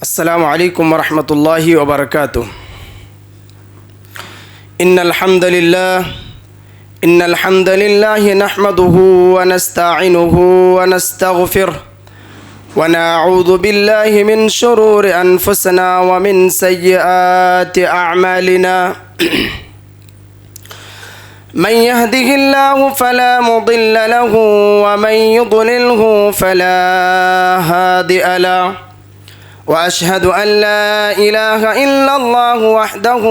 السلام علیکم ورحمۃ اللہ وبرکاتہ۔ ان الحمد للہ نحمده ونستعینه ونستغفره ونعوذ باللہ من شرور انفسنا ومن سیئات اعمالنا من يهده الله فلا مضل له ومن يضلله فلا هادئ له وأشهد أن لا إله إلا الله وحده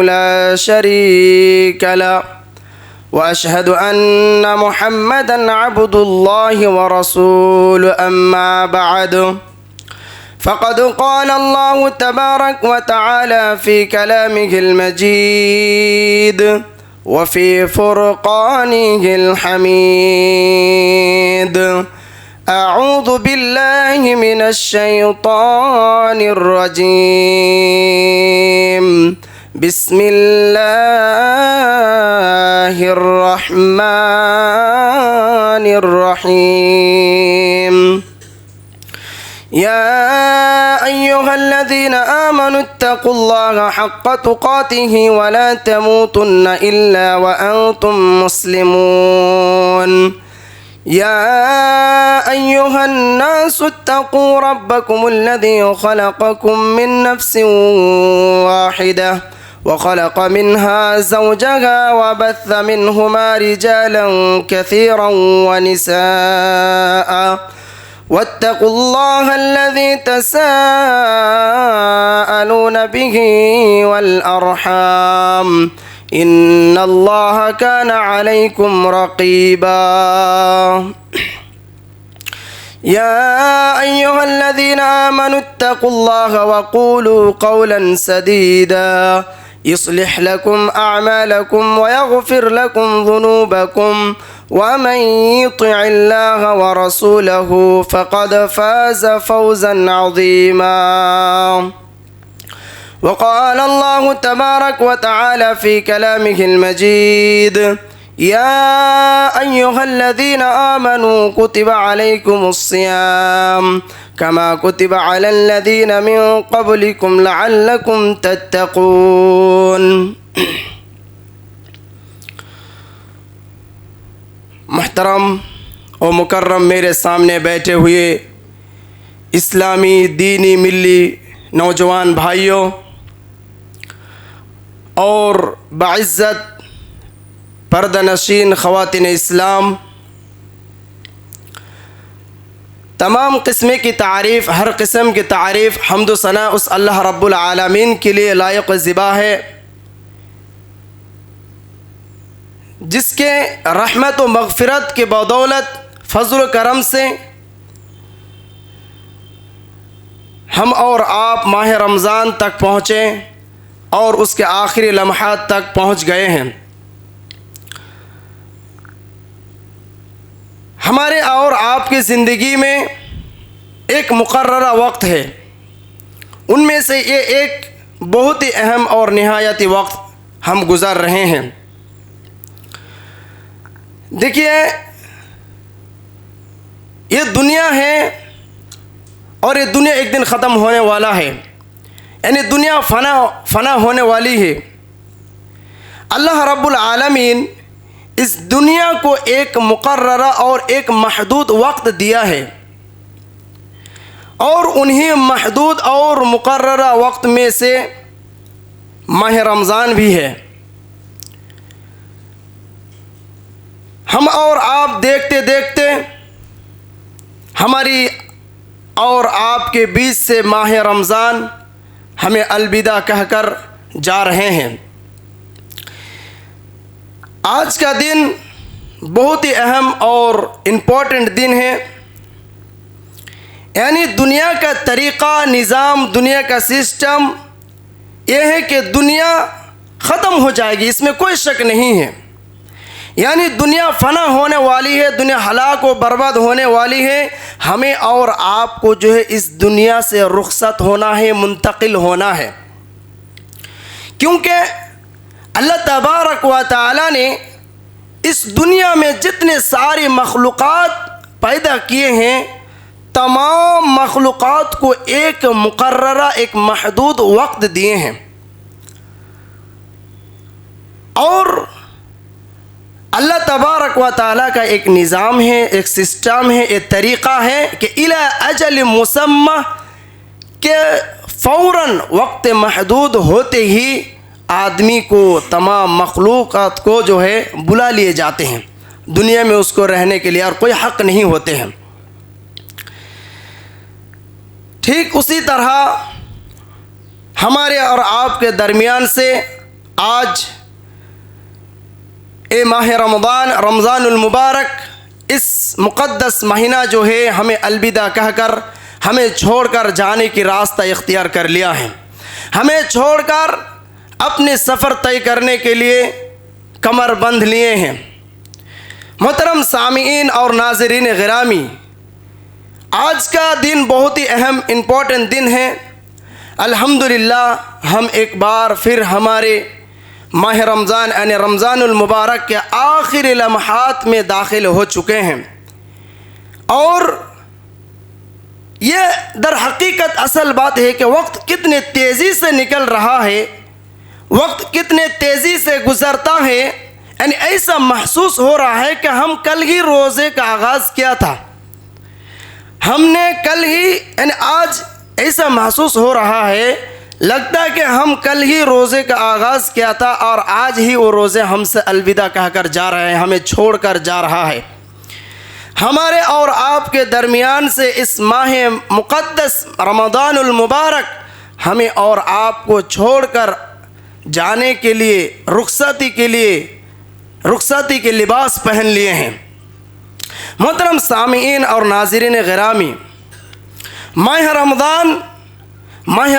لا شريك له وأشهد أن محمدًا عبد الله ورسوله أما بعد فقد قال الله تبارك وتعالى في كلامه المجيد وفي فرقانه الحميد أعوذ بالله من الشيطان الرجيم بسم الله الرحمن الرحيم يا أيها الذين آمنوا اتقوا الله حق تقاته ولا تموتن إلا وأنتم مسلمون يا أيها الناس اتقوا ربكم الذي خلقكم من نفس واحدة وخلق منها زوجها وبث منهما رجالا كثيرا ونساء واتقوا الله الذي تساءلون به والأرحام إن الله كان عليكم رقيبا يا أيها الذين آمنوا اتقوا الله وقولوا قولا سديدا يصلح لكم أعمالكم ويغفر لكم ذنوبكم ومن يطع الله ورسوله فقد فاز فوزا عظيما وقال الله تبارك وتعالى في كلامه المجيد يا أيها الذين آمنوا كتب عليكم الصيام كما كتب على الذين من قبلكم لعلكم تتقون۔ محترم و مکرم میرے سامنے بیٹھے ہوئے اسلامی دینی ملی نوجوان بھائیوں اور باعزت پردہ نشین خواتین اسلام، تمام قسم کی تعریف، ہر قسم کی تعریف، حمد و ثنا اس اللہ رب العالمین کے لیے لائق و زیبا ہے جس کے رحمت و مغفرت کی بدولت، فضل و کرم سے ہم اور آپ ماہ رمضان تک پہنچے اور اس کے آخری لمحات تک پہنچ گئے ہیں۔ ہمارے اور آپ کی زندگی میں ایک مقررہ وقت ہے، ان میں سے یہ ایک بہت ہی اہم اور نہایتی وقت ہم گزار رہے ہیں۔ دیکھیے، یہ دنیا ہے اور یہ دنیا ایک دن ختم ہونے والا ہے، یعنی دنیا فنا ہونے والی ہے۔ اللہ رب العالمین اس دنیا کو ایک مقررہ اور ایک محدود وقت دیا ہے، اور انہی محدود اور مقررہ وقت میں سے ماہ رمضان بھی ہے۔ ہم اور آپ دیکھتے دیکھتے ہماری اور آپ کے بیچ سے ماہ رمضان ہمیں الوداع کہہ کر جا رہے ہیں۔ آج کا دن بہت ہی اہم اور امپورٹنٹ دن ہے، یعنی دنیا کا طریقہ، نظام، دنیا کا سسٹم یہ ہے کہ دنیا ختم ہو جائے گی، اس میں کوئی شک نہیں ہے۔ یعنی دنیا فنا ہونے والی ہے، دنیا ہلاک و برباد ہونے والی ہے۔ ہمیں اور آپ کو جو ہے اس دنیا سے رخصت ہونا ہے، منتقل ہونا ہے، کیونکہ اللہ تبارک و تعالی نے اس دنیا میں جتنے ساری مخلوقات پیدا کیے ہیں، تمام مخلوقات کو ایک مقررہ ایک محدود وقت دیے ہیں، اور اللہ تبارک و تعالیٰ کا ایک نظام ہے، ایک سسٹم ہے، ایک طریقہ ہے کہ الی اجل مسمی کہ فوراً وقت محدود ہوتے ہی آدمی کو، تمام مخلوقات کو جو ہے بلا لیے جاتے ہیں دنیا میں اس کو رہنے کے لیے، اور کوئی حق نہیں ہوتے ہیں۔ ٹھیک اسی طرح ہمارے اور آپ کے درمیان سے آج ماہ رمضان المبارک، اس مقدس مہینہ جو ہے ہمیں الوداع کہہ کر، ہمیں چھوڑ کر جانے کی راستہ اختیار کر لیا ہے، ہمیں چھوڑ کر اپنے سفر طے کرنے کے لیے کمر بندھ لیے ہیں۔ محترم سامعین اور ناظرین گرامی، آج کا دن بہت ہی اہم امپورٹنٹ دن ہے۔ الحمدللہ ہم ایک بار پھر ہمارے ماہ رمضان یعنی رمضان المبارک کے آخری لمحات میں داخل ہو چکے ہیں، اور یہ در حقیقت اصل بات ہے کہ وقت کتنے تیزی سے نکل رہا ہے، وقت کتنے تیزی سے گزرتا ہے، یعنی ایسا محسوس ہو رہا ہے کہ ہم کل ہی روزے کا آغاز کیا تھا، ہم نے کل ہی، یعنی آج ایسا محسوس ہو رہا ہے، لگتا ہے کہ ہم کل ہی روزے کا آغاز کیا تھا اور آج ہی وہ روزے ہم سے الوداع کہہ کر جا رہے ہیں، ہمیں چھوڑ کر جا رہا ہے۔ ہمارے اور آپ کے درمیان سے اس ماہ مقدس رمضان المبارک ہمیں اور آپ کو چھوڑ کر جانے کے لیے، رخصتی کے لباس پہن لیے ہیں۔ محترم سامعین اور ناظرین گرامی، ماہ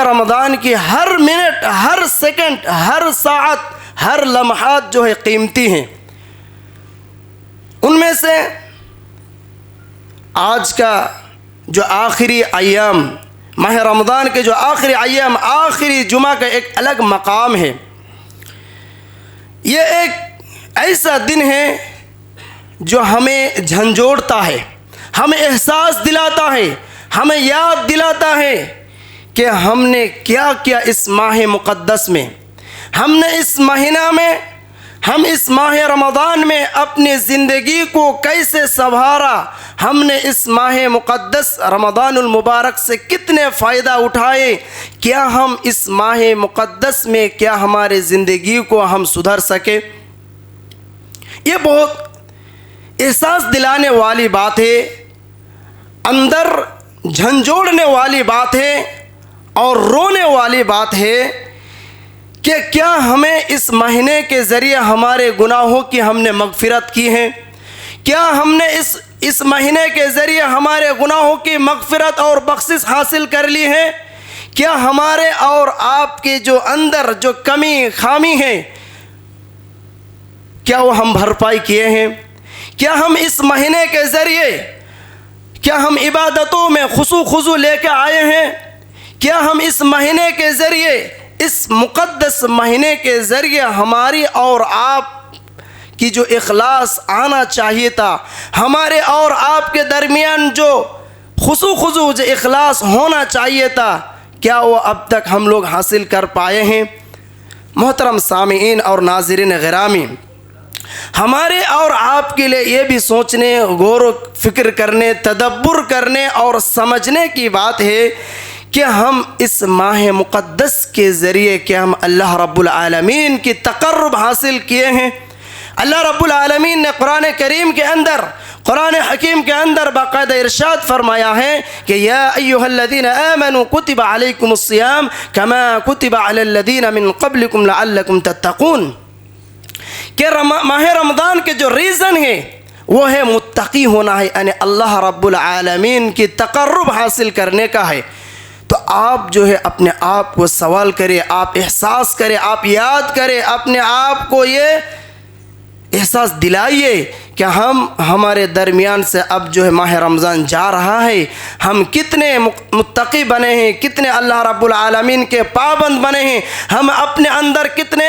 رمضان کی ہر منٹ، ہر سیکنڈ، ہر ساعت، ہر لمحات جو ہے قیمتی ہیں۔ ان میں سے آج کا جو آخری ایام، ماہ رمضان کے جو آخری ایام، آخری جمعہ کا ایک الگ مقام ہے۔ یہ ایک ایسا دن ہے جو ہمیں جھنجھوڑتا ہے، ہمیں احساس دلاتا ہے، ہمیں یاد دلاتا ہے کہ ہم نے کیا کیا اس ماہ مقدس میں، ہم نے اس مہینہ میں، ہم اس ماہ رمضان میں اپنی زندگی کو کیسے سنوارا، ہم نے اس ماہ مقدس رمضان المبارک سے کتنے فائدہ اٹھائے، کیا ہم اس ماہ مقدس میں کیا ہمارے زندگی کو ہم سدھر سکے۔ یہ بہت احساس دلانے والی بات ہے، اندر جھنجھوڑنے والی بات ہے اور رونے والی بات ہے کہ کیا ہمیں اس مہینے کے ذریعے ہمارے گناہوں کی ہم نے مغفرت کی ہے، کیا ہم نے اس مہینے کے ذریعے ہمارے گناہوں کی مغفرت اور بخشش حاصل کر لی ہے، کیا ہمارے اور آپ کے جو اندر جو کمی خامی ہے کیا وہ ہم بھرپائی کیے ہیں، کیا ہم اس مہینے کے ذریعے، کیا ہم عبادتوں میں خضوع لے کے آئے ہیں، کیا ہم اس مہینے کے ذریعے، اس مقدس مہینے کے ذریعے ہماری اور آپ کی جو اخلاص آنا چاہیے تھا، ہمارے اور آپ کے درمیان جو خضوع جو اخلاص ہونا چاہیے تھا، کیا وہ اب تک ہم لوگ حاصل کر پائے ہیں؟ محترم سامعین اور ناظرین گرامی، ہمارے اور آپ کے لیے یہ بھی سوچنے، غور و فکر کرنے، تدبر کرنے اور سمجھنے کی بات ہے کہ ہم اس ماہ مقدس کے ذریعے کیا ہم اللہ رب العالمین کی تقرب حاصل کیے ہیں۔ اللہ رب العالمین نے قرآن کریم کے اندر، قرآن حکیم کے اندر باقاعدہ ارشاد فرمایا ہے کہ یا ایھا الذین آمنوا کتب علیکم الصیام کما کتب علی الذین من قبلکم لعلکم تتقون، کہ ماہ رمضان کے جو ریزن ہے وہ ہے متقی ہونا ہے، یعنی اللہ رب العالمین کی تقرب حاصل کرنے کا ہے۔ تو آپ جو ہے اپنے آپ کو سوال کرے، آپ احساس کرے، آپ یاد کرے، اپنے آپ کو یہ احساس دلائیے کہ ہمارے درمیان سے اب جو ہے ماہ رمضان جا رہا ہے، ہم کتنے متقی بنے ہیں، کتنے اللہ رب العالمین کے پابند بنے ہیں، ہم اپنے اندر کتنے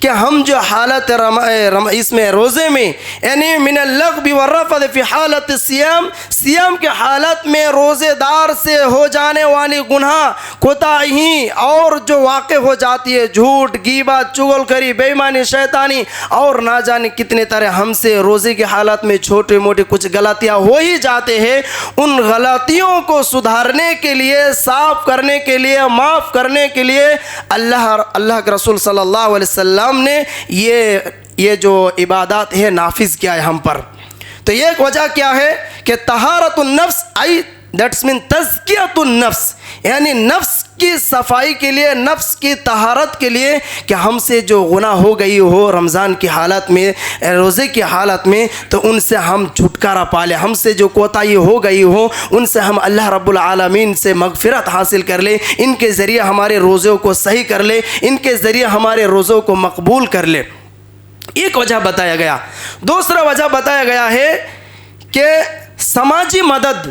کہ ہم جو حالت اس میں روزے میں یعنی من اللغو والرفث فی حالت سیام کے حالت میں روزے دار سے ہو جانے والی گناہ کوتاہی اور جو واقع ہو جاتی ہے، جھوٹ، غیبت، چغل خری، بے ایمانی، شیطانی اور نہ جانے کتنے طرح ہم سے روزے کی حالت میں چھوٹے موٹے کچھ غلطیاں ہو ہی جاتے ہیں، ان غلطیوں کو سدھارنے کے لیے، صاف کرنے کے لیے، معاف کرنے کے لیے اللہ کے رسول صلی اللہ علیہ وسلم نے یہ جو عبادات ہے نافذ کیا ہے ہم پر۔ تو ایک وجہ کیا ہے کہ طہارت النفس دیٹس مین تزکیۃ النفس، یعنی نفس کی صفائی کے لیے، نفس کی طہارت کے لیے کہ ہم سے جو گناہ ہو گئی ہو رمضان کی حالت میں، روزے کی حالت میں، تو ان سے ہم چھٹکارا پا لیں، ہم سے جو کوتاہی ہو گئی ہو ان سے ہم اللہ رب العالمین سے مغفرت حاصل کر لیں، ان کے ذریعے ہمارے روزوں کو صحیح کر لیں، ان کے ذریعے ہمارے روزوں کو مقبول کر لیں۔ ایک وجہ بتایا گیا۔ دوسرا وجہ بتایا گیا ہے کہ سماجی مدد،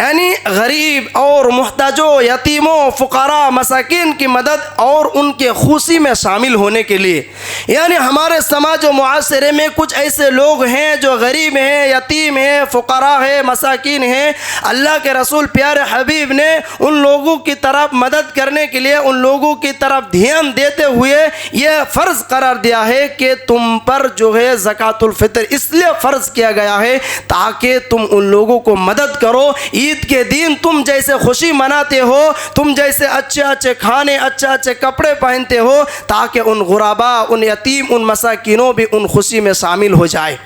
یعنی غریب اور محتاجوں، یتیموں، فقراء، مساکین کی مدد اور ان کے خوشی میں شامل ہونے کے لیے، یعنی ہمارے سماج و معاشرے میں کچھ ایسے لوگ ہیں جو غریب ہیں، یتیم ہیں، فقراء ہیں، مساکین ہیں، اللہ کے رسول پیارے حبیب نے ان لوگوں کی طرف مدد کرنے کے لیے، ان لوگوں کی طرف دھیان دیتے ہوئے یہ فرض قرار دیا ہے کہ تم پر جو ہے زکوٰۃ الفطر اس لیے فرض کیا گیا ہے تاکہ تم ان لوگوں کو مدد کرو۔ عید کے دن تم جیسے خوشی مناتے ہو، تم جیسے اچھے اچھے کھانے، اچھے اچھے کپڑے پہنتے ہو، تاکہ ان غرباء، ان یتیم، ان مساکینوں بھی ان خوشی میں شامل ہو جائے۔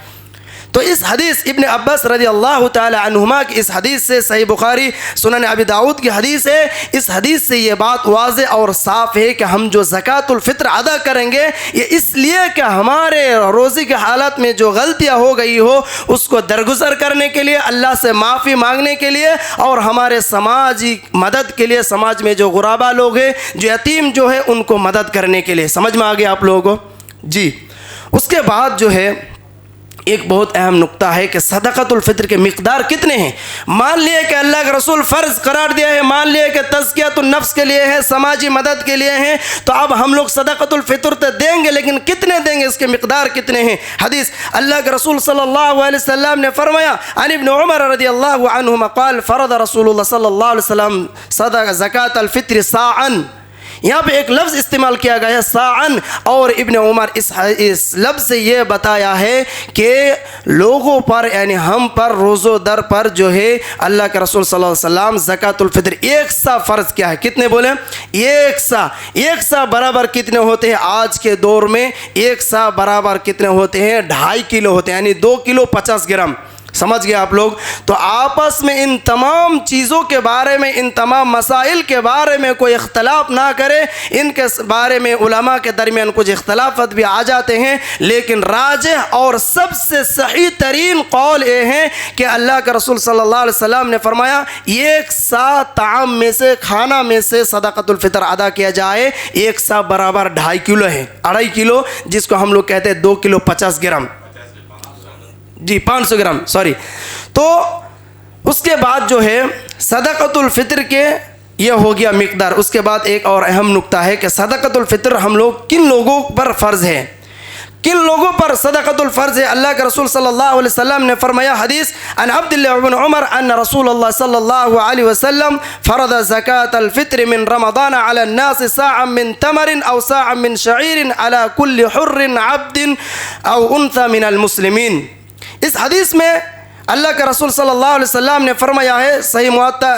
تو اس حدیث ابن عباس رضی اللہ تعالی عنہما کی اس حدیث سے، صحیح بخاری سنن ابی داؤد کی حدیث ہے، اس حدیث سے یہ بات واضح اور صاف ہے کہ ہم جو زکوٰۃ الفطر ادا کریں گے یہ اس لیے کہ ہمارے روزے کی حالت میں جو غلطیاں ہو گئی ہو اس کو درگزر کرنے کے لیے، اللہ سے معافی مانگنے کے لیے، اور ہمارے سماجی مدد کے لیے، سماج میں جو غرباء لوگ ہیں، جو یتیم جو ہے، ان کو مدد کرنے کے لیے۔ سمجھ میں آ گیا آپ لوگوں کو؟ جی۔ اس کے بعد جو ہے ایک بہت اہم نقطہ ہے کہ صدقۃ الفطر کے مقدار کتنے ہیں۔ مان لیے کہ اللہ کے رسول فرض قرار دیا ہے، مان لیے کہ تزکیۃ النفس کے لیے ہے، سماجی مدد کے لیے ہیں، تو اب ہم لوگ صدقۃ الفطر تو دیں گے، لیکن کتنے دیں گے، اس کے مقدار کتنے ہیں۔ حدیث اللہ کے رسول صلی اللہ علیہ وسلم نے فرمایا، عن ابن عمر رضی اللہ عنہما قال فرض رسول اللہ صلی اللہ علیہ وسلم زکوٰۃ الفطر صاعًا۔ یہاں پہ ایک لفظ استعمال کیا گیا ہے صاعًا، اور ابن عمر اس لفظ سے یہ بتایا ہے کہ لوگوں پر، یعنی ہم پر، روزو در پر جو ہے اللہ کے رسول صلی اللہ علیہ وسلم زکوٰۃ الفطر ایک سا فرض کیا ہے۔ کتنے بولیں؟ ایک سا برابر کتنے ہوتے ہیں آج کے دور میں؟ ایک سا برابر کتنے ہوتے ہیں؟ 2.5 کلو ہوتے ہیں، یعنی 2 کلو 50 گرام۔ سمجھ گئے آپ لوگ؟ تو آپس میں ان تمام چیزوں کے بارے میں، ان تمام مسائل کے بارے میں کوئی اختلاف نہ کرے۔ ان کے بارے میں علماء کے درمیان کچھ اختلافات بھی آ جاتے ہیں، لیکن راجح اور سب سے صحیح ترین قول یہ ہے کہ اللہ کے رسول صلی اللہ علیہ وسلم نے فرمایا ایک سا طعام میں سے، کھانا میں سے صدقۃ الفطر ادا کیا جائے۔ ایک سا برابر 2.5 کلو ہے، 2.5 کلو، جس کو ہم لوگ کہتے ہیں 2 کلو 50 گرام، جی 500 گرام، سوری۔ تو اس کے بعد جو ہے صدقۃ الفطر کے یہ ہو گیا مقدار۔ اس کے بعد ایک اور اہم نقطہ ہے کہ صدقۃ الفطر ہم لوگ کن لوگوں پر فرض ہے، کن لوگوں پر صدقۃ الفرض ہے۔ اللہ کے رسول صلی اللہ علیہ وسلم نے فرمایا، حدیث عن عبداللہ بن عمر ان رسول اللہ صلی اللہ علیہ وسلم فرض زکاة الفطر من رمضان على الناس ساعا من تمر او ساعا من شعیر على كل حر عبد او انثى من المسلمین۔ اس حدیث میں اللہ کے رسول صلی اللہ علیہ وسلم نے فرمایا ہے، صحیح موطا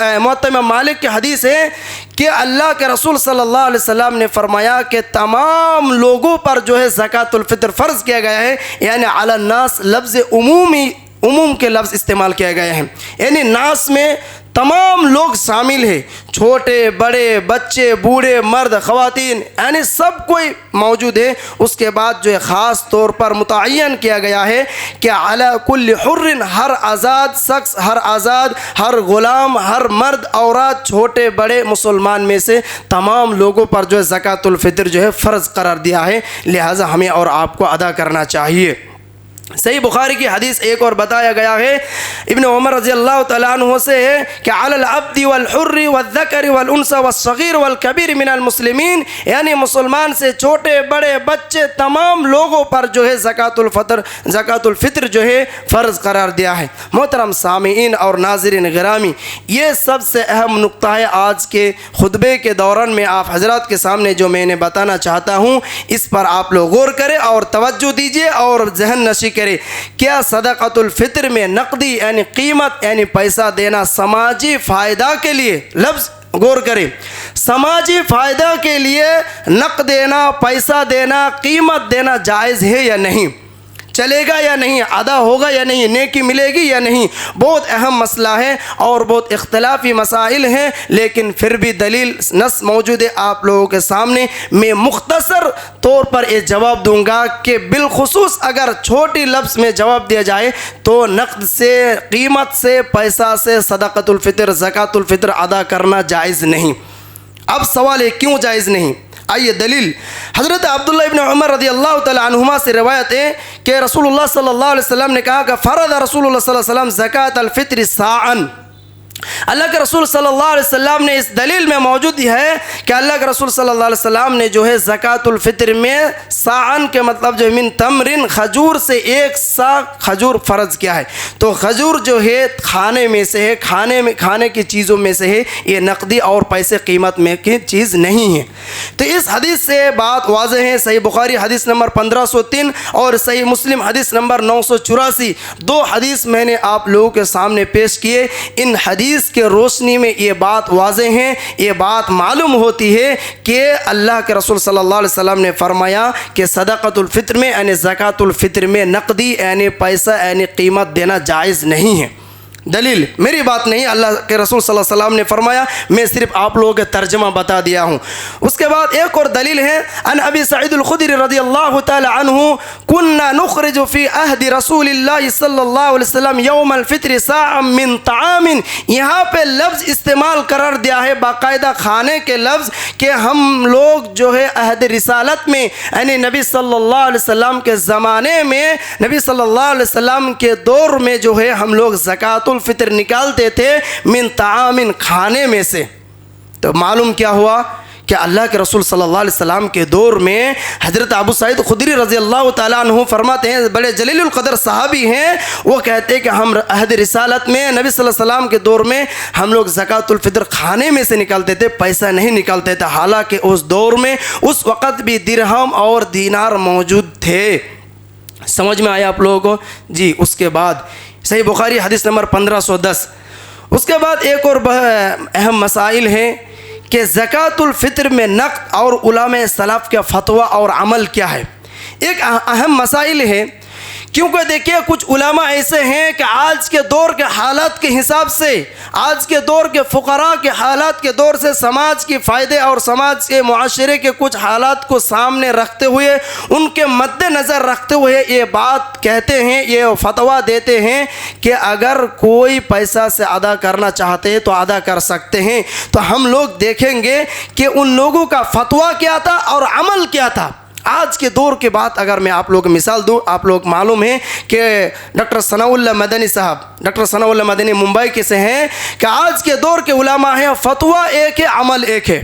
امام مالک کی حدیث ہے کہ اللہ کے رسول صلی اللہ علیہ وسلم نے فرمایا کہ تمام لوگوں پر جو ہے زکوٰۃ الفطر فرض کیا گیا ہے، یعنی علی الناس لفظ عموم کے لفظ استعمال کیا گئے ہیں، یعنی ناس میں تمام لوگ شامل ہیں، چھوٹے بڑے، بچے، بوڑھے، مرد، خواتین، یعنی سب کوئی موجود ہے۔ اس کے بعد جو ہے خاص طور پر متعین کیا گیا ہے کہ علی کل حر، ہر آزاد شخص، ہر آزاد، ہر غلام، ہر مرد، عورت، چھوٹے بڑے مسلمان میں سے تمام لوگوں پر جو ہے زکوٰۃ الفطر جو ہے فرض قرار دیا ہے، لہٰذا ہمیں اور آپ کو ادا کرنا چاہیے۔ صحیح بخاری کی حدیث ایک اور بتایا گیا ہے ابن عمر رضی اللہ تعالیٰ عنہ سے ہے کہ علی العبد والحر والذکر والانثى والصغیر والکبیر من المسلمین، یعنی مسلمان سے چھوٹے بڑے بچے تمام لوگوں پر جو ہے زکوٰۃ الفطر جو ہے فرض قرار دیا ہے۔ محترم سامعین اور ناظرین گرامی، یہ سب سے اہم نقطہ ہے آج کے خطبے کے دوران میں آپ حضرات کے سامنے جو میں نے بتانا چاہتا ہوں، اس پر آپ لوگ غور کریں اور توجہ دیجیے اور ذہن نشی کرے۔ کیا صدقۃ الفطر میں نقدی یعنی قیمت یعنی پیسہ دینا سماجی فائدہ کے لیے، لفظ غور کریں، سماجی فائدہ کے لیے نقد دینا، پیسہ دینا، قیمت دینا جائز ہے یا نہیں؟ چلے گا یا نہیں؟ ادا ہوگا یا نہیں؟ نیکی ملے گی یا نہیں؟ بہت اہم مسئلہ ہے اور بہت اختلافی مسائل ہیں، لیکن پھر بھی دلیل نص موجود ہے آپ لوگوں کے سامنے۔ میں مختصر طور پر یہ جواب دوں گا کہ بالخصوص اگر چھوٹی لفظ میں جواب دیا جائے تو نقد سے، قیمت سے، پیسہ سے صدقۃ الفطر، زکوٰۃ الفطر ادا کرنا جائز نہیں۔ اب سوال ہے کیوں جائز نہیں؟ آئیے دلیل، حضرت عبداللہ ابن عمر رضی اللہ تعالی عنہما سے روایت ہے کہ رسول اللہ صلی اللہ علیہ وسلم نے کہا کہ فرض رسول اللہ صلی اللہ علیہ وسلم زکوٰۃ الفطر صاعاً۔ اللہ کے رسول صلی اللہ علیہ وسلم نے اس دلیل میں موجود ہے کہ اللہ کے رسول صلی اللہ علیہ وسلم نے جو ہے زکوٰۃ الفطر میں صاعاً کے مطلب جو من تمرن، کھجور سے 1 صاع کھجور فرض کیا ہے۔ تو کھجور جو ہے کھانے میں سے ہے، کھانے کی چیزوں میں سے ہے، یہ نقدی اور پیسے قیمت میں کی چیز نہیں ہے۔ تو اس حدیث سے بات واضح ہے۔ صحیح بخاری حدیث نمبر 1503 اور صحیح مسلم حدیث نمبر 984، 2 حدیث میں نے آپ لوگوں کے سامنے پیش کیے۔ ان حدیث کے روشنی میں یہ بات واضح ہے، یہ بات معلوم ہوتی ہے کہ اللہ کے رسول صلی اللہ علیہ وسلم نے فرمایا کہ صدقۃ الفطر میں یعنی زکوٰۃ الفطر میں نقدی یعنی پیسہ یعنی قیمت دینا جائز نہیں ہے۔ دلیل میری بات نہیں، اللہ کے رسول صلی اللہ علیہ وسلم نے فرمایا، میں صرف آپ لوگوں کے ترجمہ بتا دیا ہوں۔ اس کے بعد ایک اور دلیل ہے، ان ابی سعید الخدری رضی اللہ تعالی عنہ كنا نخرج في عهد رسول اللہ صلی اللہ علیہ وسلم یوم الفطر صاعا من طعام، یہاں پہ لفظ استعمال قرار دیا ہے باقاعدہ کھانے کے لفظ کہ ہم لوگ جو ہے عہد رسالت میں یعنی نبی صلی اللہ علیہ وسلم کے زمانے میں، نبی صلی اللہ علیہ وسلم کے دور میں جو ہے ہم لوگ زکوٰۃ الفطر نکالتے تھے من طعام، کھانے میں سے۔ تو معلوم کیا ہوا کہ اللہ کے رسول صلی اللہ علیہ وسلم کے دور میں حضرت ابو سعید خدری رضی اللہ تعالیٰ عنہ فرماتے ہیں، بڑے جلیل القدر صحابی ہیں، وہ کہتے ہیں کہ ہم عہد رسالت میں نبی صلی اللہ علیہ وسلم کے دور میں ہم لوگ زکوٰۃ الفطر کھانے میں سے نکالتے تھے، پیسہ نہیں نکالتے تھے، حالانکہ اس دور میں اس وقت بھی درہم اور دینار موجود تھے۔ سمجھ میں آیا آپ لوگوں کو؟ جی۔ اس کے بعد صحیح بخاری حدیث نمبر 1510، اس کے بعد ایک اور اہم مسائل ہیں کہ زکوٰۃ الفطر میں نقد اور علماء سلف کا فتویٰ اور عمل کیا ہے۔ ایک اہم مسائل ہے، کیونکہ دیکھیے کچھ علماء ایسے ہیں کہ آج کے دور کے حالات کے حساب سے، آج کے دور کے فقراء کے حالات کے دور سے، سماج کے فائدے اور سماج کے معاشرے کے کچھ حالات کو سامنے رکھتے ہوئے، ان کے مد نظر رکھتے ہوئے یہ بات کہتے ہیں، یہ فتویٰ دیتے ہیں کہ اگر کوئی پیسہ سے ادا کرنا چاہتے ہیں تو ادا کر سکتے ہیں۔ تو ہم لوگ دیکھیں گے کہ ان لوگوں کا فتویٰ کیا تھا اور عمل کیا تھا۔ آج کے دور کے بعد اگر میں آپ لوگوں کو مثال دوں، آپ لوگ معلوم ہے کہ ڈاکٹر ثناء اللہ مدنی صاحب، ڈاکٹر ثناء اللہ مدنی ممبئی کے سے ہیں کہ آج کے دور کے علماء ہیں، فتویٰ ایک ہے، عمل ایک ہے،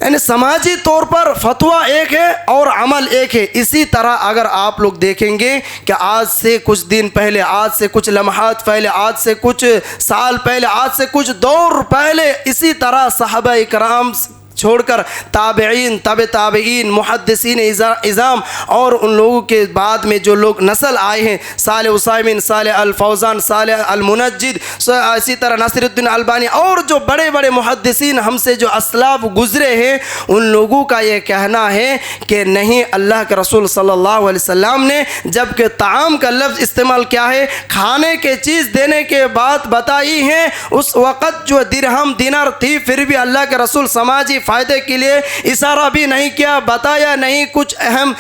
یعنی سماجی طور پر فتویٰ ایک ہے اور عمل ایک ہے۔ اسی طرح اگر آپ لوگ دیکھیں گے کہ آج سے کچھ دن پہلے، آج سے کچھ لمحات پہلے، آج سے کچھ سال پہلے، آج سے کچھ دور پہلے، اسی طرح صحابہ اکرام چھوڑ کر تابعین، تابعین، محدثین اعظام اور ان لوگوں کے بعد میں جو لوگ نسل آئے ہیں، صالح عثیمین، صالح الفوزان، صالح المنجد، اسی طرح ناصر الدین البانی اور جو بڑے بڑے محدثین ہم سے جو اسلاف گزرے ہیں، ان لوگوں کا یہ کہنا ہے کہ نہیں، اللہ کے رسول صلی اللہ علیہ وسلم نے جب کہ طعام کا لفظ استعمال کیا ہے، کھانے کے چیز دینے کے بات بتائی ہے، اس وقت جو درہم دینار تھی، پھر بھی اللہ کے رسول سماجی فائدے کے لیے اشارہ بھی نہیں کیا، بتایا نہیں، کچھ اہم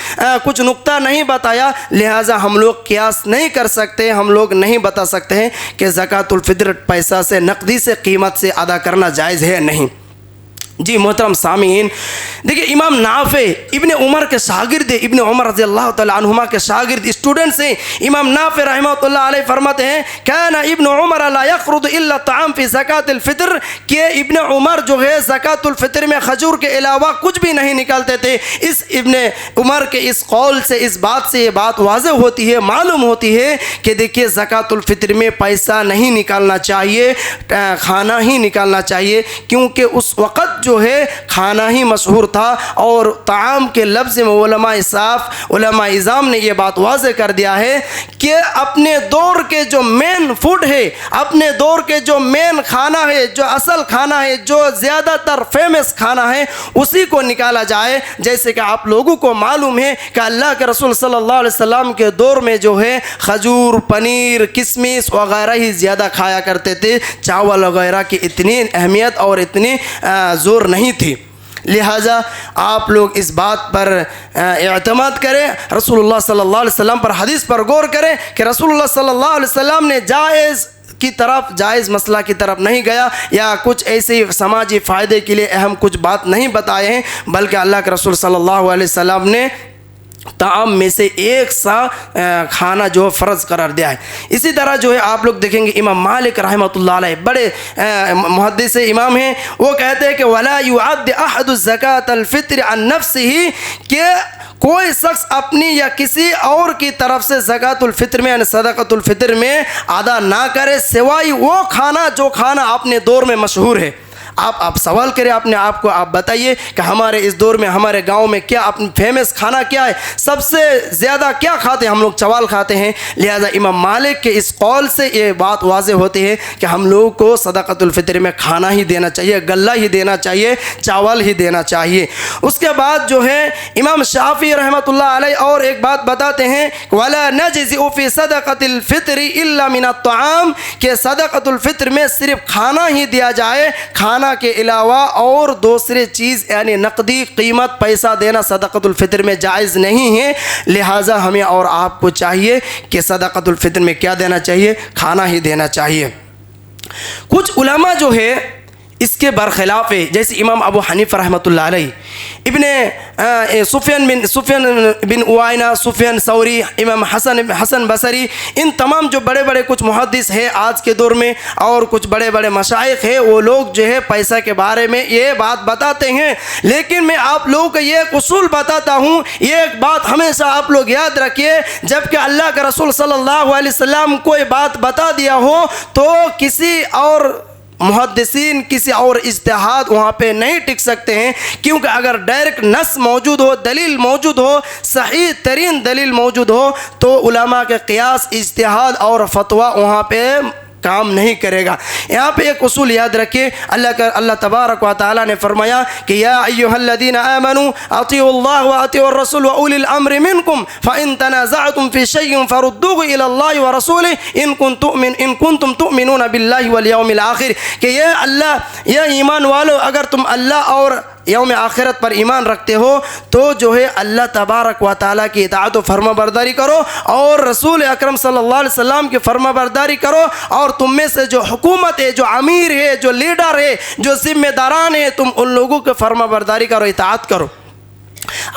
کچھ نقطہ نہیں بتایا، لہٰذا ہم لوگ قیاس نہیں کر سکتے، ہم لوگ نہیں بتا سکتے ہیں کہ زکوٰۃ الفطر پیسہ سے، نقدی سے، قیمت سے ادا کرنا جائز ہے نہیں۔ جی محترم سامعین، دیکھیے امام نافع ابن عمر کے شاگرد، ابن عمر رضی اللہ تعالیٰ عنہما کے شاگرد اسٹوڈنٹس ہیں۔ امام نافع رحمہ اللہ علیہ فرماتے ہیں کان ابن عمر لا یخرج الا الطعام فی زکوٰۃ الفطر، کہ ابن عمر جو ہے زکوٰۃ الفطر میں کھجور کے علاوہ کچھ بھی نہیں نکالتے تھے۔ اس ابن عمر کے اس قول سے، اس بات سے یہ بات واضح ہوتی ہے، معلوم ہوتی ہے کہ دیکھیے زکوٰۃ الفطر میں پیسہ نہیں نکالنا چاہیے، کھانا ہی نکالنا چاہیے، کیونکہ اس وقت جو ہے کھانا ہی مشہور تھا۔ اور طعام کے لفظ میں علماء اعظام نے یہ بات واضح کر دیا ہے کہ اپنے دور کے جو مین فوڈ ہے، اپنے دور کے جو مین کھانا ہے، جو اصل کھانا ہے، جو زیادہ تر فیمس کھانا ہے، اسی کو نکالا جائے۔ جیسے کہ آپ لوگوں کو معلوم ہے کہ اللہ کے رسول صلی اللہ علیہ وسلم کے دور میں جو ہے کھجور، پنیر، کسمس وغیرہ ہی زیادہ کھایا کرتے تھے، چاول وغیرہ کی اتنی اہمیت اور اتنی زور نہیں تھی۔ لہٰذا آپ لوگ اس بات پر اعتماد کریں، رسول اللہ صلی اللہ علیہ وسلم پر، حدیث پر غور کریں کہ رسول اللہ صلی اللہ علیہ وسلم نے جائز مسئلہ کی طرف نہیں گیا، یا کچھ ایسے سماجی فائدے کے لیے اہم کچھ بات نہیں بتائے ہیں، بلکہ اللہ کے رسول صلی اللہ علیہ وسلم نے طعام میں سے ایک سا کھانا جو فرض قرار دیا ہے۔ اسی طرح جو ہے آپ لوگ دیکھیں گے امام مالک رحمۃ اللہ علیہ بڑے محدث امام ہیں، وہ کہتے ہیں کہ ولا يعد احد الزکاۃ الفطر عن نفسه، کہ کوئی شخص اپنی یا کسی اور کی طرف سے زکوٰۃ الفطر میں یعنی صدقۃ الفطر میں ادا نہ کرے، سوائے وہ کھانا جو کھانا اپنے دور میں مشہور ہے۔ آپ سوال کریں اپنے آپ کو، آپ بتائیے کہ ہمارے اس دور میں ہمارے گاؤں میں کیا فیمس کھانا کیا ہے، سب سے زیادہ کیا کھاتے ہیں؟ ہم لوگ چاول کھاتے ہیں۔ لہذا امام مالک کے اس قول سے یہ بات واضح ہوتی ہے کہ ہم لوگوں کو صدقۃ الفطر میں کھانا ہی دینا چاہیے، غلہ ہی دینا چاہیے، چاول ہی دینا چاہیے۔ اس کے بعد جو ہے امام شافعی رحمۃ اللہ علیہ اور ایک بات بتاتے ہیں وَلَا نَجْزِئُ فِي صَدَقَةِ الْفِطْرِ إِلَّا مِنَ الطَّعَامِ، کہ صدقۃ الفطر میں صرف کھانا ہی دیا جائے، کھانا کے علاوہ اور دوسرے چیز یعنی نقدی قیمت پیسہ دینا صدقۃ الفطر میں جائز نہیں ہے۔ لہٰذا ہمیں اور آپ کو چاہیے کہ صدقۃ الفطر میں کیا دینا چاہیے؟ کھانا ہی دینا چاہیے۔ کچھ علماء جو ہے اس کے برخلاف ہے، جیسے امام ابو حنیفہ رحمۃ اللہ علیہ، ابن سفیان بن عوینہ، سفیان ثوری، امام حسن بصری، ان تمام جو بڑے بڑے کچھ محدث ہیں آج کے دور میں اور کچھ بڑے بڑے مشائخ ہیں، وہ لوگ جو ہے پیسہ کے بارے میں یہ بات بتاتے ہیں۔ لیکن میں آپ لوگوں کو یہ اصول بتاتا ہوں، یہ ایک بات ہمیشہ آپ لوگ یاد رکھیے، جب کہ اللہ کے رسول صلی اللہ علیہ وسلم کوئی بات بتا دیا ہو تو کسی اور محدثین کسی اور اجتہاد وہاں پہ نہیں ٹک سکتے ہیں، کیونکہ اگر ڈائریکٹ نص موجود ہو، دلیل موجود ہو، صحیح ترین دلیل موجود ہو، تو علماء کے قیاس، اجتہاد اور فتویٰ وہاں پہ کام نہیں کرے گا۔ یہاں پہ ایک اصول یاد رکھیے، اللہ تبارک و تعالیٰ نے فرمایا کہ یا ایھا الذین آمنوا اطیعوا اللہ واطیعوا الرسول واولی الامر منکم فان تنازعتم فی شیء فردوه الی اللہ ورسولہ ان کنتم تؤمنون باللہ والیوم الآخر، کہ یہ ایمان والو، اگر تم اللہ اور یوم آخرت پر ایمان رکھتے ہو تو جو ہے اللہ تبارک و تعالیٰ کی اطاعت و فرما برداری کرو اور رسول اکرم صلی اللہ علیہ وسلم کی فرما برداری کرو، اور تم میں سے جو حکومت ہے، جو امیر ہے، جو لیڈر ہے، جو ذمہ داران ہے، تم ان لوگوں کی فرما برداری کرو، اطاعت کرو۔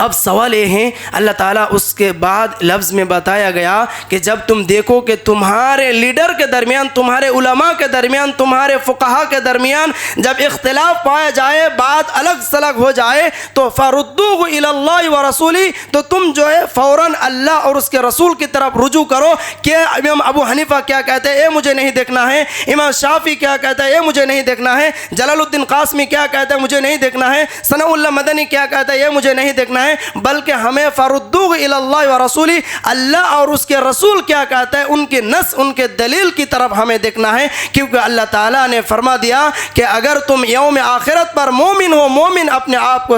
اب سوال یہ ہے، اللہ تعالیٰ اس کے بعد لفظ میں بتایا گیا کہ جب تم دیکھو کہ تمہارے لیڈر کے درمیان، تمہارے علماء کے درمیان، تمہارے فقہا کے درمیان جب اختلاف پایا جائے، بات الگ سلگ ہو جائے، تو فردوه الی اللہ ورسولہ، تو تم جو ہے فوراً اللہ اور اس کے رسول کی طرف رجوع کرو۔ کہ امام ابو حنیفہ کیا کہتے ہیں، یہ مجھے نہیں دیکھنا ہے، امام شافعی کیا کہتا ہے، یہ مجھے نہیں دیکھنا ہے، جلال الدین قاسمی کیا کہتا ہے، مجھے نہیں دیکھنا ہے، ثناء اللہ مدنی کیا کہتا ہے، یہ مجھے نہیں دیکھنا ہے، بلکہ ہمیں فردوه الی اللہ ورسولہ، اللہ اور اس کے رسول کیا کہتا ہے، ان کے نص، ان کے دلیل کی طرف ہمیں دیکھنا ہے، کیونکہ اللہ تعالیٰ نے فرما دیا کہ اگر تم یوم آخرت پر مومن ہو، مومن اپنے آپ کو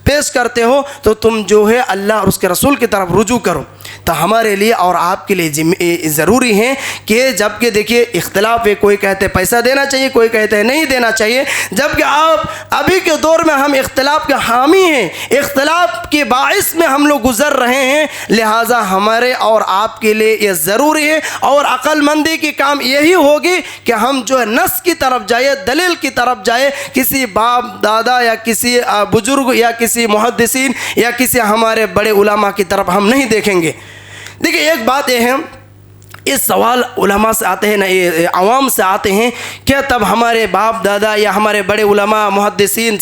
پیش کرتے ہو، تو تم جو ہے اللہ اور اس کے رسول کی طرف رجوع کرو۔ تو ہمارے لیے اور آپ کے لیے ضروری ہے کہ جب کہ دیکھیے اختلاف ہے، کوئی کہتے ہیں پیسہ دینا چاہیے، کوئی کہتے ہیں نہیں دینا چاہیے، جبکہ آپ ابھی کے دور میں ہم اختلاف کے حامی ہیں، اختلاف کے باعث میں ہم لوگ گزر رہے ہیں، لہٰذا ہمارے اور آپ کے لیے یہ ضروری ہے، اور عقل مندی کی کام یہی ہوگی کہ ہم جو ہے نص کی طرف جائے، دلیل کی طرف جائے، کسی باپ دادا یا کسی بزرگ یا کسی محدثین یا کسی ہمارے بڑے علماء کی طرف ہم نہیں دیکھیں گے۔ دیکھیے ایک بات یہ ہے، اس سوال علماء سے آتے ہیں، یہ عوام سے آتے ہیں کہ تب ہمارے باپ دادا یا ہمارے بڑے علماء محدثین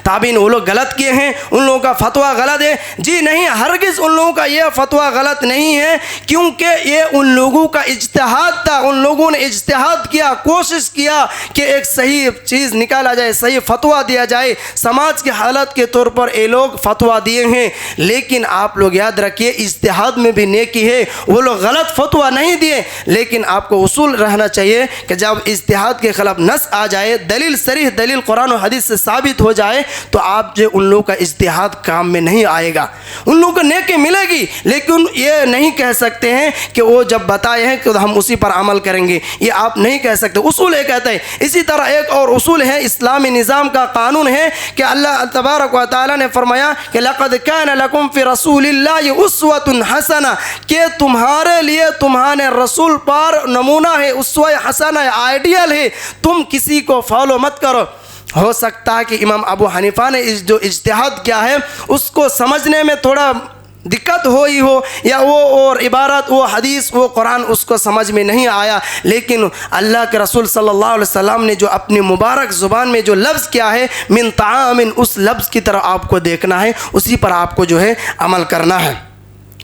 تابعین وہ لوگ غلط کیے ہیں، ان لوگوں کا فتویٰ غلط ہے۔ جی نہیں، ہرگز ان لوگوں کا یہ فتویٰ غلط نہیں ہے، کیونکہ یہ ان لوگوں کا اجتہاد تھا، ان لوگوں نے اجتہاد کیا، کوشش کیا کہ ایک صحیح چیز نکالا جائے، صحیح فتویٰ دیا جائے۔ سماج کی حالت کے طور پر یہ لوگ فتویٰ دیے ہیں، لیکن آپ لوگ یاد رکھیے اجتہاد میں بھی نیکی ہے، وہ لوگ غلط فتویٰ نہیں دیے، لیکن آپ کو اصول رہنا چاہیے کہ جب اجتہاد کے خلاف نص آ جائے، دلیل صریح دلیل قرآن و حدیث سے ثابت ہو جائے، تو آپ جو ان لوگوں کا اجتہاد کام میں نہیں آئے گا، ان لوگوں کو نیکی ملے گی، لیکن یہ نہیں کہہ سکتے ہیں کہ وہ جب بتائے ہیں کہ ہم اسی پر عمل کریں گے، یہ آپ نہیں کہہ سکتے، اصول یہ کہتے ہیں۔ اسی طرح ایک اور اصول ہے، اسلامی نظام کا قانون ہے کہ اللہ تبارک و تعالیٰ نے فرمایا کہ لَقَدْ كَانَ لَكُمْ فِي رَسُولِ اللَّهِ أُسْوَةٌ حَسَنَةٌ، کہ تمہارے لیے تمہارے رسول پر نمونہ ہے، اسوہ حسنہ ہے، آئیڈیل ہے، تم کسی کو فالو مت کرو۔ ہو سکتا ہے کہ امام ابو حنیفہ نے جو اجتہاد کیا ہے اس کو سمجھنے میں تھوڑا دقت ہوئی ہو، یا وہ اور عبارت، وہ حدیث، وہ قرآن اس کو سمجھ میں نہیں آیا، لیکن اللہ کے رسول صلی اللہ علیہ وسلم نے جو اپنی مبارک زبان میں جو لفظ کیا ہے من طعام، اس لفظ کی طرح آپ کو دیکھنا ہے، اسی پر آپ کو جو ہے عمل کرنا ہے۔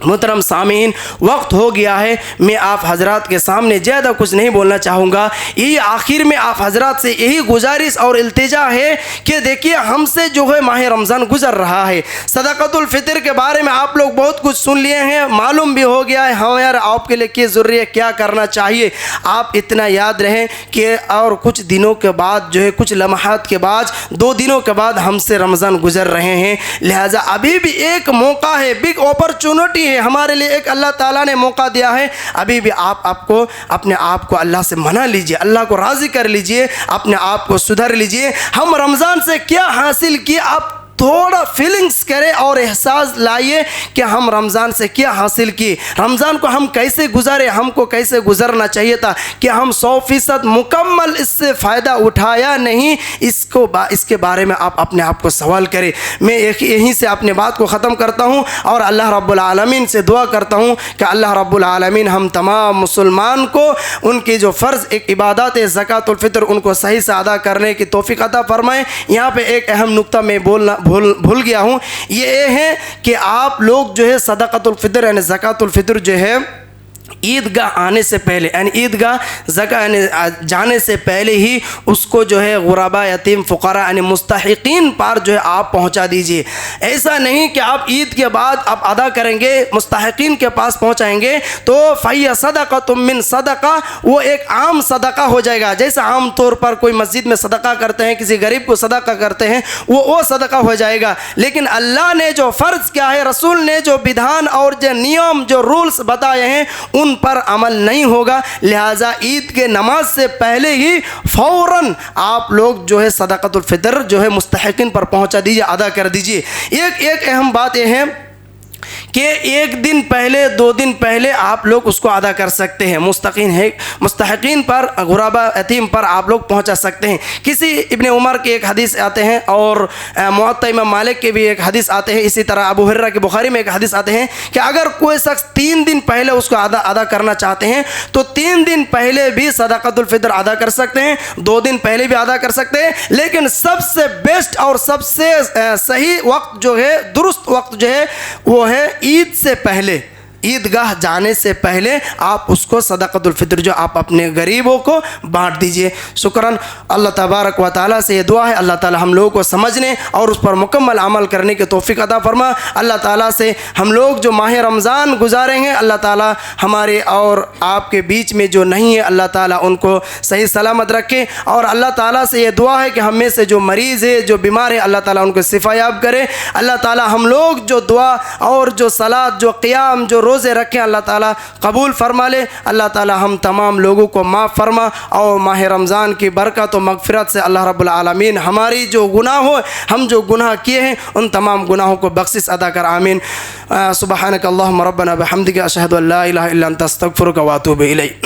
محترم سامعین، وقت ہو گیا ہے، میں آپ حضرات کے سامنے زیادہ کچھ نہیں بولنا چاہوں گا، یہی آخر میں آپ حضرات سے یہی گزارش اور التجا ہے کہ دیکھیے ہم سے جو ہے ماہ رمضان گزر رہا ہے، صدقۃ الفطر کے بارے میں آپ لوگ بہت کچھ سن لیے ہیں، معلوم بھی ہو گیا ہے ہاں یار آپ کے لیے کیا ضروری ہے، کیا کرنا چاہیے۔ آپ اتنا یاد رہیں کہ اور کچھ دنوں کے بعد جو ہے، کچھ لمحات کے بعد، 2 دنوں کے بعد ہم سے رمضان گزر رہے ہیں، لہٰذا ابھی بھی ایک موقع ہے، بگ اپرچونٹی ہمارے لیے، ایک اللہ تعالیٰ نے موقع دیا ہے، ابھی بھی آپ کو اپنے آپ کو اللہ سے منا لیجئے، اللہ کو راضی کر لیجئے، اپنے آپ کو سدھر لیجئے۔ ہم رمضان سے کیا حاصل کیا، آپ تھوڑا فیلنگز کرے اور احساس لائیے کہ ہم رمضان سے کیا حاصل کی، رمضان کو ہم کیسے گزارے، ہم کو کیسے گزرنا چاہیے تھا، کہ ہم 100% مکمل اس سے فائدہ اٹھایا نہیں، اس کے بارے میں آپ اپنے آپ کو سوال کریں۔ میں یہیں سے اپنے بات کو ختم کرتا ہوں اور اللہ رب العالمین سے دعا کرتا ہوں کہ اللہ رب العالمین ہم تمام مسلمان کو ان کی جو فرض ایک عبادات زکوٰۃ الفطر ان کو صحیح سے ادا کرنے کی توفیق عطا فرمائیں۔ یہاں پہ ایک اہم نقطہ میں بھول گیا ہوں، یہ ہے کہ آپ لوگ جو ہے صدقۃ الفطر یعنی زکوٰۃ الفطر جو ہے عیدگاہ آنے سے پہلے، یعنی عیدگاہ جانے سے پہلے ہی اس کو جو ہے غرباء، یتیم، فقراء یعنی مستحقین پر جو ہے آپ پہنچا دیجئے۔ ایسا نہیں کہ آپ عید کے بعد آپ ادا کریں گے، مستحقین کے پاس پہنچائیں گے تو فَهِيَ صَدَقَةٌ مِّن صَدَقَةٍ، وہ ایک عام صدقہ ہو جائے گا، جیسا عام طور پر کوئی مسجد میں صدقہ کرتے ہیں، کسی غریب کو صدقہ کرتے ہیں، وہ صدقہ ہو جائے گا۔ لیکن اللہ نے جو فرض کیا ہے، رسول نے جو بدھان اور جو نیم، جو رولز بتائے ہیں، ان پر عمل نہیں ہوگا، لہٰذا عید کے نماز سے پہلے ہی فوراً آپ لوگ جو ہے صدقۃ الفطر جو ہے مستحقین پر پہنچا دیجیے، ادا کر دیجیے۔ ایک اہم بات یہ ہے کہ 1 دن پہلے 2 دن پہلے آپ لوگ اس کو ادا کر سکتے ہیں، مستحقین پر، غرباء، یتیم پر آپ لوگ پہنچا سکتے ہیں۔ کسی ابن عمر کے ایک حدیث آتے ہیں اور موطا امام مالک کے بھی ایک حدیث آتے ہیں، اسی طرح ابو ہریرہ کے بخاری میں ایک حدیث آتے ہیں کہ اگر کوئی شخص 3 دن پہلے اس کو ادا کرنا چاہتے ہیں تو 3 دن پہلے بھی صدقۃ الفطر ادا کر سکتے ہیں، 2 دن پہلے بھی ادا کر سکتے ہیں، لیکن سب سے بیسٹ اور سب سے صحیح وقت جو ہے، درست وقت جو ہے، وہ ہے عید سے پہلے، عیدگاہ جانے سے پہلے آپ اس کو صدقۃ الفطر جو آپ اپنے غریبوں کو بانٹ دیجئے۔ شکراً۔ اللہ تبارک و تعالیٰ سے یہ دعا ہے اللہ تعالیٰ ہم لوگوں کو سمجھنے اور اس پر مکمل عمل کرنے کی توفیق عطا فرما۔ اللہ تعالیٰ سے ہم لوگ جو ماہ رمضان گزاریں گے، اللہ تعالیٰ ہمارے اور آپ کے بیچ میں جو نہیں ہے، اللہ تعالیٰ ان کو صحیح سلامت رکھے، اور اللہ تعالیٰ سے یہ دعا ہے کہ ہم میں سے جو مریض ہے، جو بیمار ہے، اللہ تعالیٰ ان کو شفا یاب کرے۔ اللہ تعالیٰ ہم لوگ جو دعا اور جو صلاۃ، جو قیام، جو روزے رکھیں اللہ تعالیٰ قبول فرما لے. اللہ تعالیٰ ہم تمام لوگوں کو معاف فرما, اور ماہ رمضان کی برکت و مغفرت سے اللہ رب العالمین ہماری جو گناہ ہو, ہم جو گناہ کیے ہیں ان تمام گناہوں کو بخشش عطا کر. آمین. سبحانک اللہم ربنا بحمدک اشہد ان لا الہ الا انت استغفرک واتوب الیک.